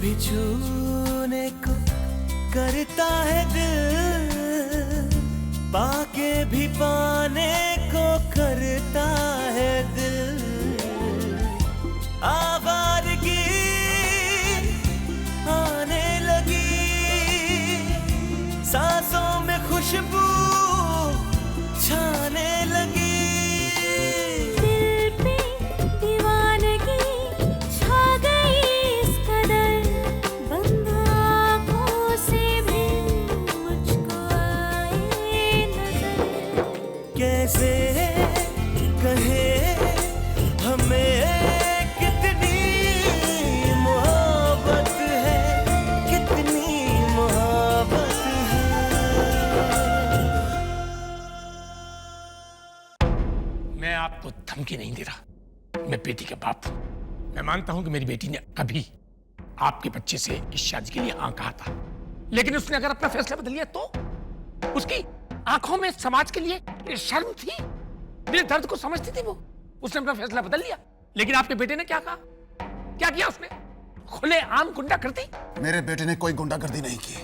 भी छूने को करता है दिल, पाके भी पाने को करता है दिल। आवारगी आने लगी, सांसों में खुशबू छाने लगी। कैसे कहे हमें कितनी मोहब्बत है, कितनी मोहब्बत है। मैं आपको धमकी नहीं दे रहा, मैं बेटी का बाप हूं। मैं मानता हूं कि मेरी बेटी ने कभी आपके बच्चे से इस शादी के लिए हाँ कहा था, लेकिन उसने अगर अपना फैसला बदल लिया तो उसकी आंखों में समाज के लिए शर्म थी, मेरे दर्द को समझती थी वो। उसने अपना फैसला बदल लिया, लेकिन आपके बेटे ने क्या कहा, क्या किया उसने? खुले आम गुंडागर्दी। मेरे बेटे ने कोई गुंडागर्दी नहीं की,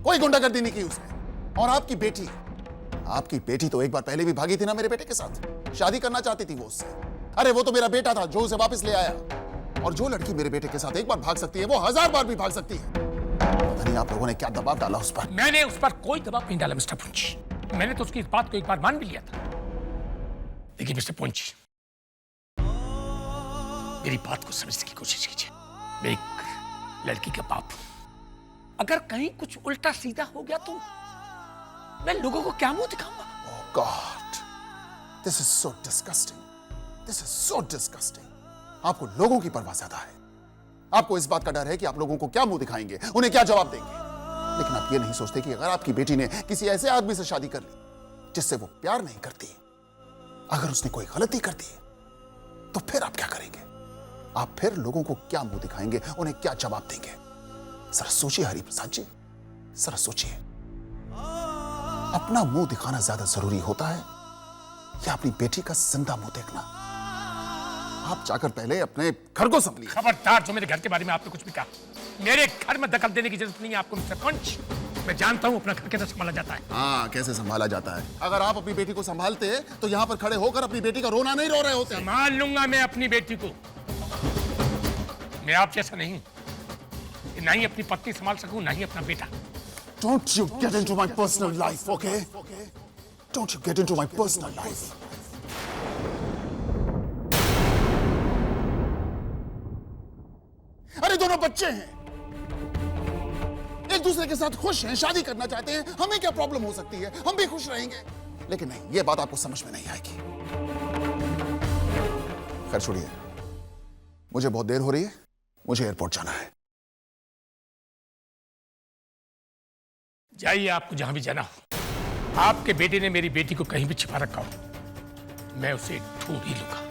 कोई गुंडागर्दी नहीं की उसने। और आपकी बेटी तो एक बार पहले भी भागी थी ना मेरे बेटे के साथ, शादी करना चाहती थी वो उससे। अरे वो तो मेरा बेटा था जो उसे वापस ले आया। और जो लड़की मेरे बेटे के साथ एक बार भाग सकती है वो 1000 बार भी भाग सकती है। पता नहीं आप लोगों ने क्या दबाव डाला उस पर। मैंने उस पर कोई दबाव नहीं डाला मिस्टर पुंछ। मैंने तो उसकी इस बात को एक बार मान भी लिया था। देखिए मिस्टर पुंछ, मेरी बात को समझने की कोशिश कीजिए। मैं एक लड़की का बाप हूं। अगर कहीं कुछ उल्टा सीधा हो गया तो मैं लोगों को क्या मुंह दिखाऊंगा? Oh God, this is so disgusting. This is so disgusting. आपको लोगों की परवाह ज्यादा है। आपको इस बात का डर है कि आप लोगों को क्या मुंह दिखाएंगे, उन्हें क्या जवाब देंगे। लेकिन आप ये नहीं सोचते कि अगर आपकी बेटी ने किसी ऐसे आदमी से शादी कर ली जिससे वो प्यार नहीं करती, अगर उसने कोई गलती कर दी तो फिर आप क्या करेंगे? आप फिर लोगों को क्या मुंह दिखाएंगे, उन्हें क्या जवाब देंगे? जरा सोचिए हरिप्रसाद जी, जरा सोचिए। अपना मुंह दिखाना ज्यादा जरूरी होता है या अपनी बेटी का जिंदा मुंह देखना? आप जाकर पहले अपने घर को संभलिए। खबरदार, जो मेरे घर के बारे में आपने कुछ भी कहा, मेरे घर में दखल देने की जरूरत नहीं है आपको मिस्टर पंच। मैं जानता हूं अपना घर कैसे संभाला जाता है। हाँ, कैसे संभाला जाता है। अगर आप अपनी बेटी को संभालते तो यहाँ पर खड़े होकर अपनी बेटी का रोना नहीं रो रहे होते। संभाल लूंगा मैं अपनी बेटी को। मैं आप जैसा नहीं, ना ही अपनी पत्नी संभाल सकूं, ना ही अपना बेटा। Don't you get into my personal life, okay? Don't you get into my personal life. अरे दोनों बच्चे हैं, एक दूसरे के साथ खुश हैं, शादी करना चाहते हैं। हमें क्या प्रॉब्लम हो सकती है? हम भी खुश रहेंगे। लेकिन नहीं, ये बात आपको समझ में नहीं आएगी। खैर छोड़िए, मुझे बहुत देर हो रही है, मुझे एयरपोर्ट जाना है। जाइए, आपको जहां भी जाना हो। आपके बेटे ने मेरी बेटी को कहीं भी छिपा रखा हो, मैं उसे ढूंढ ही लूंगा।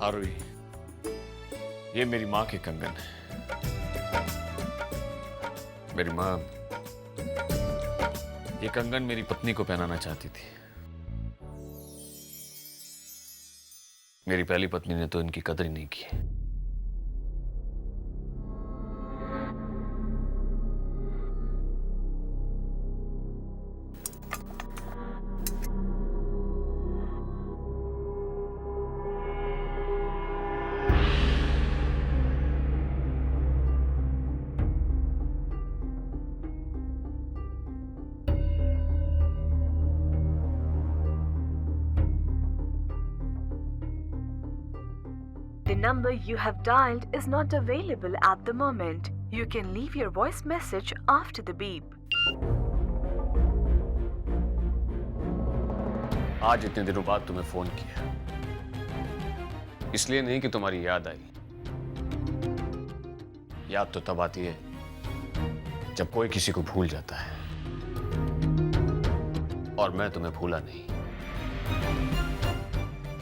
आरुई, ये मेरी माँ के कंगन है। मेरी माँ ये कंगन मेरी पत्नी को पहनाना चाहती थी। मेरी पहली पत्नी ने तो इनकी कदर ही नहीं की। number you have dialed is not available at the moment. You can leave your voice message after the beep. आज इतने दिनों बाद तुम्हें फोन किया, इसलिए नहीं कि तुम्हारी याद आई। याद तो तब आती है जब कोई किसी को भूल जाता है, और मैं तुम्हें भूला नहीं।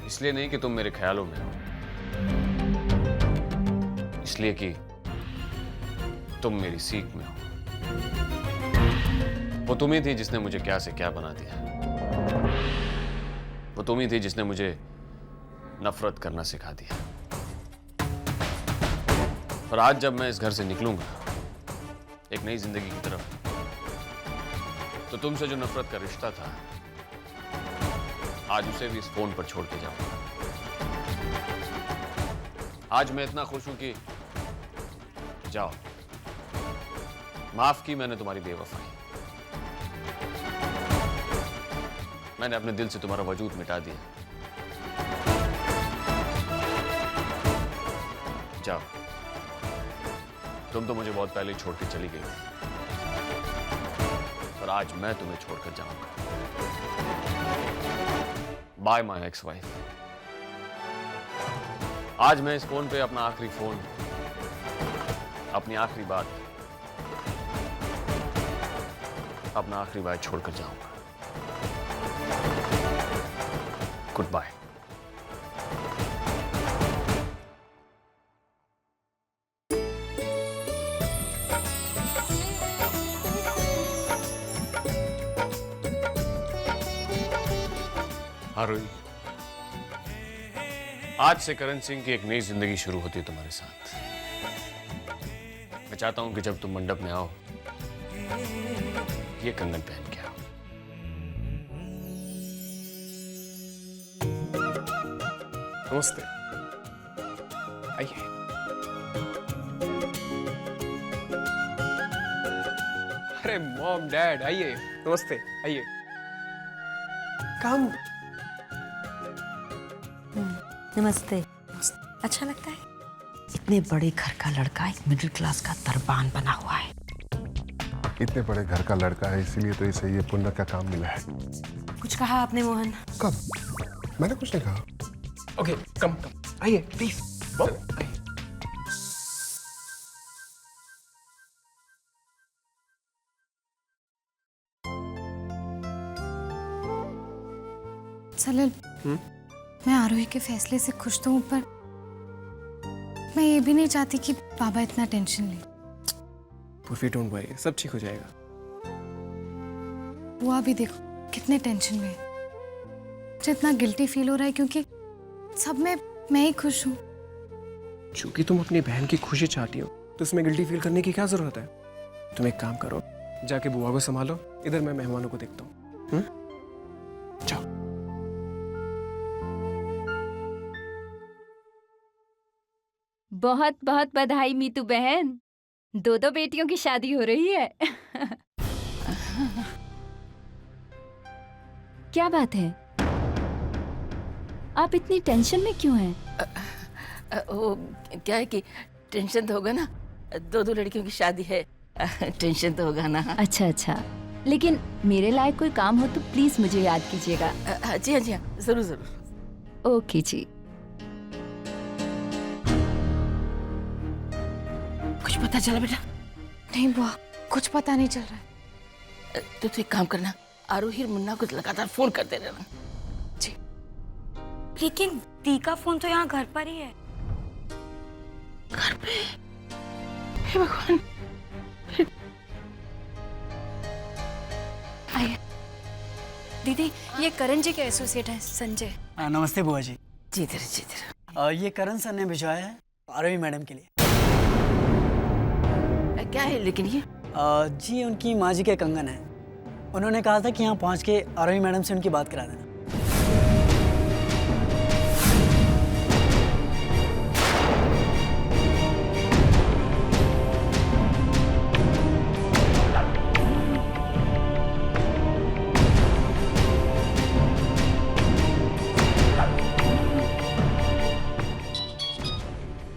इसलिए नहीं कि तुम मेरे ख्यालों में हो, इसलिए कि तुम मेरी सीख में हो। वो तुम ही थी जिसने मुझे क्या से क्या बना दिया। वो तुम ही थी जिसने मुझे नफरत करना सिखा दिया। और आज जब मैं इस घर से निकलूंगा एक नई जिंदगी की तरफ, तो तुमसे जो नफरत का रिश्ता था, आज उसे भी इस फोन पर छोड़ के जाऊंगा। आज मैं इतना खुश हूं कि जाओ, माफ की मैंने तुम्हारी बेवफाई। मैंने अपने दिल से तुम्हारा वजूद मिटा दिया। जाओ, तुम तो मुझे बहुत पहले ही छोड़ के चली गई थी, और आज मैं तुम्हें छोड़कर जाऊंगा। Bye my ex wife. आज मैं इस फोन पे अपना आखिरी फोन, अपनी आखिरी बात, अपना आखिरी बात छोड़कर जाऊंगा। Good bye. आरोही, आज से करण सिंह की एक नई जिंदगी शुरू होती है तुम्हारे साथ। मैं चाहता हूं कि जब तुम मंडप में आओ, ये कंगन पहन के आओ। नमस्ते, आइए। अरे मॉम डैड आइए, नमस्ते, आइए। कम। नमस्ते। अच्छा लगता है? इतने बड़े घर का लड़का एक मिडिल क्लास का दरबान बना हुआ है। इतने बड़े घर का लड़का है, इसीलिए तो इसे ये पुण्य का काम मिला है। कुछ कहा आपने मोहन? कब? मैंने कुछ नहीं कहा। ओके, कम आइए प्लीज। आइए। सलिल, मैं आरोही के फैसले से खुश तो हूँ, पर मैं ये भी नहीं चाहती कि बाबा इतना टेंशन ले। फूफी डोंट वरी, सब ठीक हो जाएगा। बुआ भी देखो कितने टेंशन में है। मुझे इतना गिल्टी फील हो रहा है क्योंकि सब में मैं ही खुश हूँ। क्योंकि तुम अपनी बहन की खुशी चाहती हो, तो उसमें गिल्टी फील करने की क्या जरूरत है? तुम एक काम करो, जाके बुआ को संभालो, इधर मैं मेहमानों को देखता हूँ। जाओ। बहुत बहुत बधाई मीतू बहन, दो बेटियों की शादी हो रही है। क्या बात है, आप इतनी टेंशन में क्यों हैं? वो क्या है कि टेंशन तो होगा ना, दो लड़कियों की शादी है, टेंशन तो होगा ना। अच्छा अच्छा, लेकिन मेरे लायक कोई काम हो तो प्लीज मुझे याद कीजिएगा। जी हाँ, जरूर जरूर। ओके जी। कुछ पता चला बेटा? नहीं बुआ, कुछ पता नहीं चल रहा है। तो एक काम करना, आरोही और मुन्ना को लगातार फोन करते रहना। जी। लेकिन दी का फोन तो यहाँ घर पर ही है। घर पे? हे भगवान। आइए। दीदी, ये करण जी के एसोसिएट हैं, संजय। नमस्ते बुआ जी। जी धीरे। ये करण सर ने भिजवाया है आरोही मैडम के लिए। क्या है लेकिन ये? जी उनकी माँ जी के कंगन है। उन्होंने कहा था कि यहाँ पहुँच के आरोही मैडम से उनकी बात करा देना।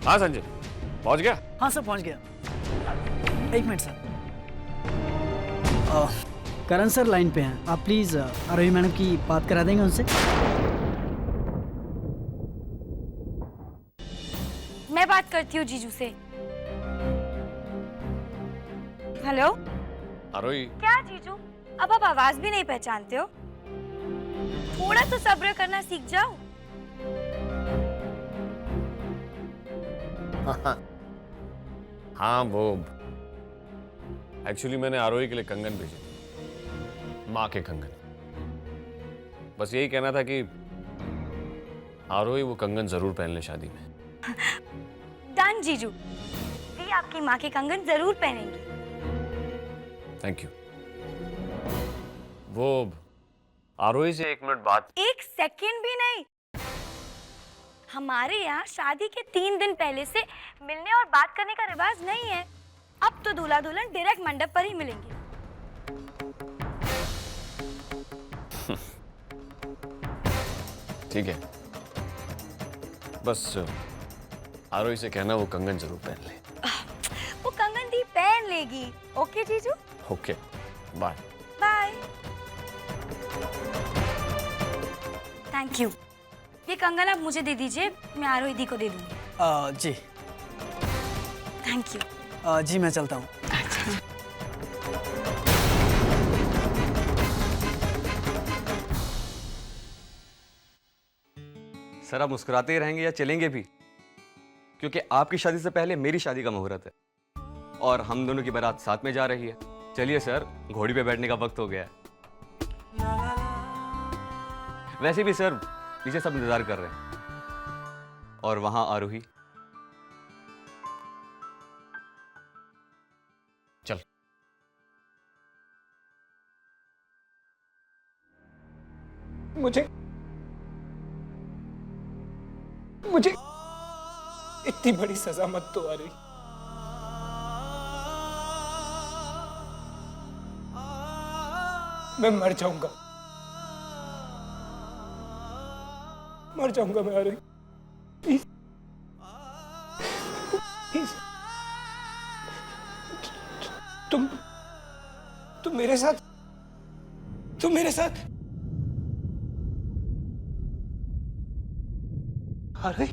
हाँ संजय, पहुंच गया? हाँ सर, पहुंच गया। एक मिनट सर। करण सर लाइन पे हैं, आप प्लीज आरोही मैडम की बात करा देंगे उनसे? मैं बात करती हूँ जीजू से। हेलो आरोही। क्या जीजू, अब आप आवाज भी नहीं पहचानते हो? थोड़ा तो सब्र करना सीख जाओ। हाँ वो एक्चुअली मैंने आरोही के लिए कंगन भेजे थे, माँ के कंगन। बस यही कहना था कि आरोही वो कंगन जरूर पहन ले शादी में। डन जीजू, वी आपकी माँ के कंगन जरूर पहनेंगी। Thank you. वो आरोही से 1 मिनट बात। 1 सेकंड भी नहीं। हमारे यहाँ शादी के 3 दिन पहले से मिलने और बात करने का रिवाज नहीं है। अब तो दूल्हा दुल्हन डायरेक्ट मंडप पर ही मिलेंगे। ठीक है, बस आरोही से कहना वो कंगन जरूर पहन ले। वो कंगन दी पहन लेगी। ओके जीजू। Okay, bye. Bye. Thank you. ये कंगन आप मुझे दे दीजिए, मैं आरोही दी को दे दूंगी। जी थैंक यू। जी मैं चलता हूँ। सर आप मुस्कुराते ही रहेंगे या चलेंगे भी? क्योंकि आपकी शादी से पहले मेरी शादी का मुहूर्त है और हम दोनों की बारात साथ में जा रही है। चलिए सर, घोड़ी पे बैठने का वक्त हो गया है। वैसे भी सर नीचे सब इंतजार कर रहे हैं और वहां आरोही। चल। मुझे इतनी बड़ी सजा मत दो आरोही। मैं मर जाऊंगा मैं आरोही। प्लीज प्लीज तुम मेरे साथ अरे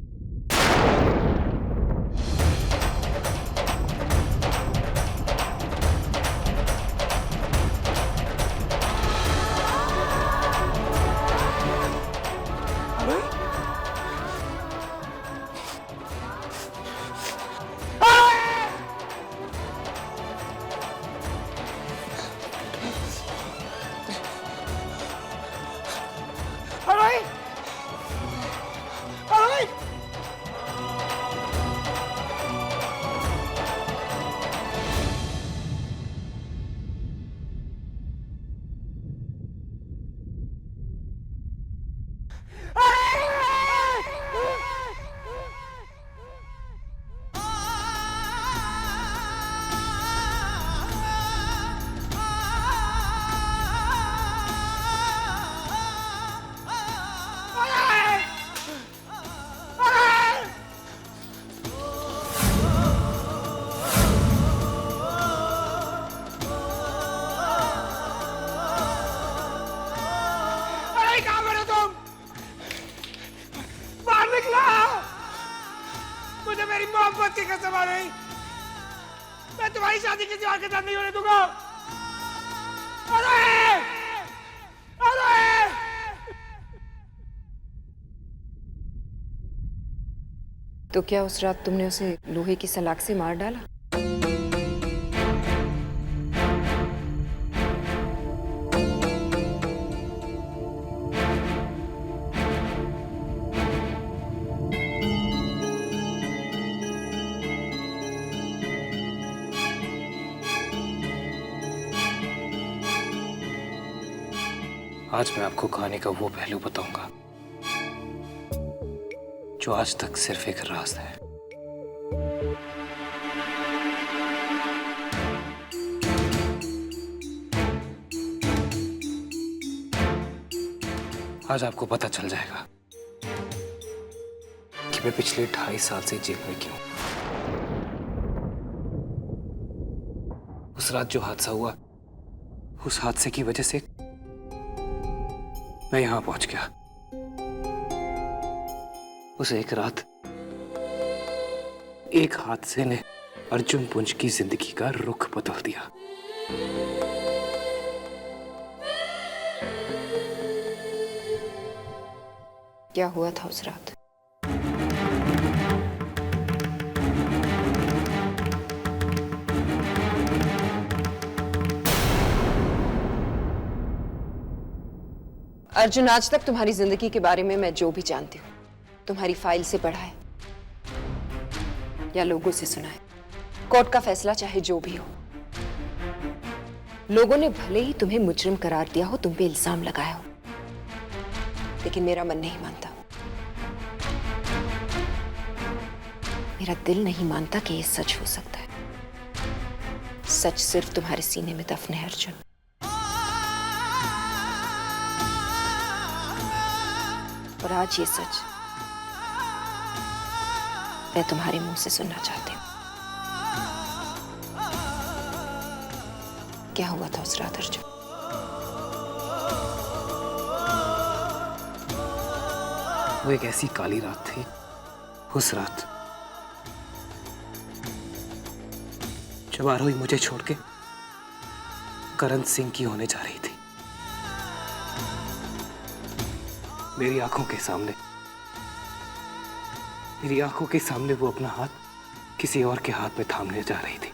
मुझे मेरी मोहब्बत की कसम आ रही, मैं तुम्हारी शादी किसी और के साथ नहीं होने दूंगा। तो क्या उस रात तुमने उसे लोहे की सलाख से मार डाला? आज मैं आपको कहानी का वो पहलू बताऊंगा जो आज तक सिर्फ एक राज है। आज आपको पता चल जाएगा कि कि मैं पिछले 2.5 साल से जेल में क्यों। उस रात जो हादसा हुआ, उस हादसे की वजह से मैं यहां पहुंच गया। उस एक रात एक हादसे ने अर्जुन पुंज की जिंदगी का रुख बदल दिया। क्या हुआ था उस रात? अर्जुन, आज तक तुम्हारी जिंदगी के बारे में मैं जो भी जानती हूँ तुम्हारी फाइल से पढ़ा है या लोगों से सुना है। कोर्ट का फैसला चाहे जो भी हो, लोगों ने भले ही तुम्हें मुजरिम करार दिया हो, तुम पे इल्जाम लगाया हो, लेकिन मेरा मन नहीं मानता। मेरा दिल नहीं मानता कि ये सच हो सकता है। सच सिर्फ तुम्हारे सीने में दफन है अर्जुन। और आज ये सच मैं तुम्हारे मुंह से सुनना चाहती हूँ। क्या हुआ था उस रात अर्जुन? वो एक ऐसी काली रात थी, उस रात जब आरोही मुझे छोड़ के करण सिंह की होने जा रही थी। मेरी आंखों के सामने वो अपना हाथ किसी और के हाथ में थामने जा रही थी।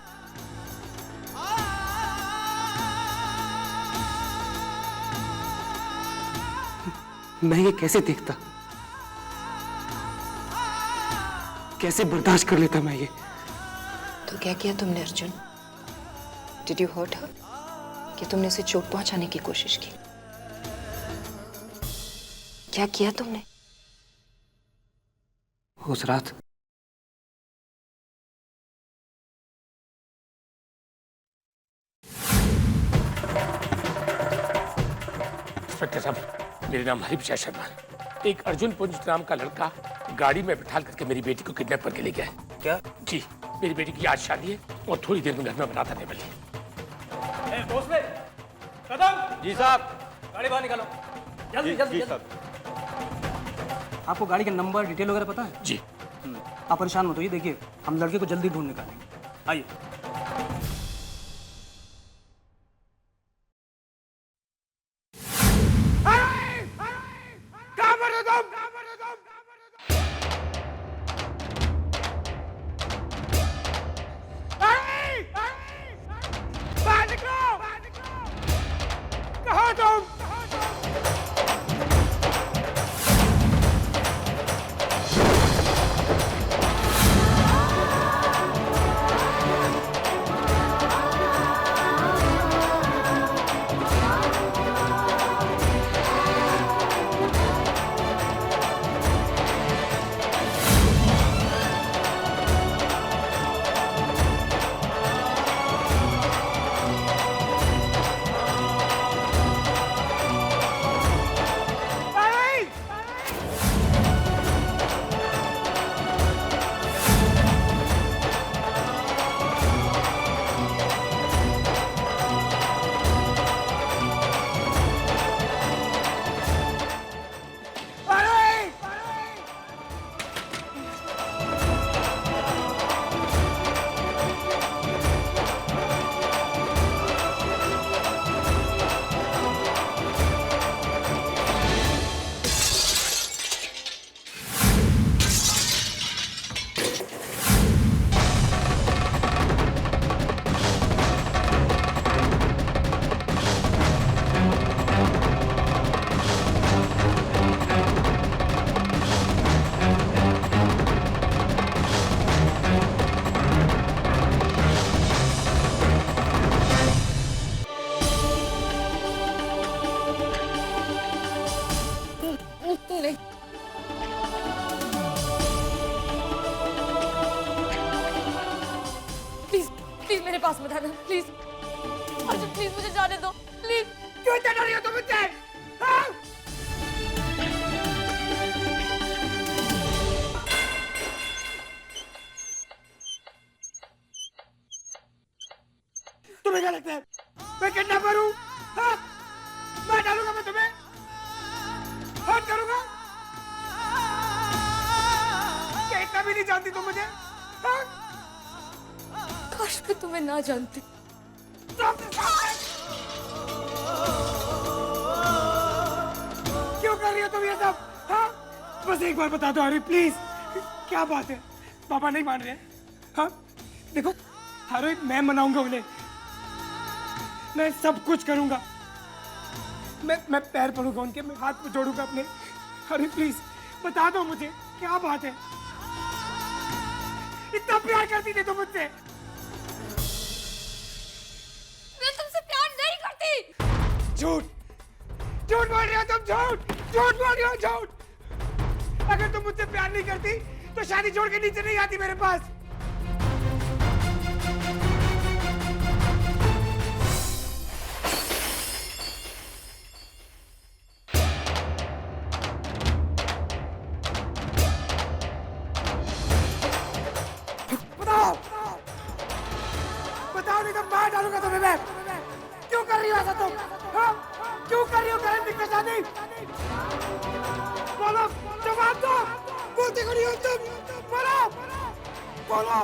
मैं ये कैसे देखता, कैसे बर्दाश्त कर लेता मैं ये? तो क्या किया तुमने Arjun? Did you hurt her? कि तुमने उसे चोट पहुंचाने की कोशिश की? क्या किया तुमने उस रात? इंस्पेक्टर साहब, मेरा नाम हरिप्रसाद शर्मा है। एक अर्जुन पुंज नाम का लड़का गाड़ी में बिठा करके मेरी बेटी को किडनैप करके ले गया है। क्या? जी, मेरी बेटी की आज शादी है और थोड़ी देर में घर में बारात आने वाली है। कदम! जी साहब। गाड़ी बाहर निकालो। जल्दी जल्दी। आपको गाड़ी का नंबर डिटेल वगैरह पता है? जी। आप परेशान मत होइए, देखिए हम लड़के को जल्दी ढूंढ निकालेंगे। आइए। मेरे पास मत आना प्लीज। अर्जुन प्लीज मुझे जाने दो प्लीज। क्यों इतना डर रही हो तुम मुझसे? हाँ? तुम्हें क्या लगता है मैं किडनैपर हूँ? हाँ? मैं डालूंगा मैं तुम्हें, हर्ट करूंगा क्या? इतना भी नहीं जानती तुम मुझे? हाँ? काश मैं तुम्हें ना जानती। क्यों कर रही हो तुम ये सब? हाँ? बस एक बार बता दो आरोही प्लीज, क्या बात है? पापा नहीं मान रहे हैं? हाँ? देखो आरोही, मैं मनाऊंगा उन्हें, मैं सब कुछ करूंगा, मैं पैर पड़ूंगा उनके, मैं हाथ पे जोड़ूंगा अपने। आरोही प्लीज बता दो मुझे क्या बात है? इतना प्यार करती थी तुम मुझसे? मैं तुमसे प्यार नहीं करती। झूठ, झूठ बोल रही हो तुम, झूठ, झूठ बोल रही हो, झूठ। अगर तुम मुझसे प्यार नहीं करती तो शादी छोड़ के नीचे नहीं आती मेरे पास। बताओ, बताओ नहीं तो मार डालूंगा तुम्हें मैं। क्यों कर रही हो ऐसा तुम? हाँ? क्यों कर रही हो करण सिंह से शादी? बोलो, जवाब दो। बोलते क्यों नहीं हो तुम? बोलो, बोलो।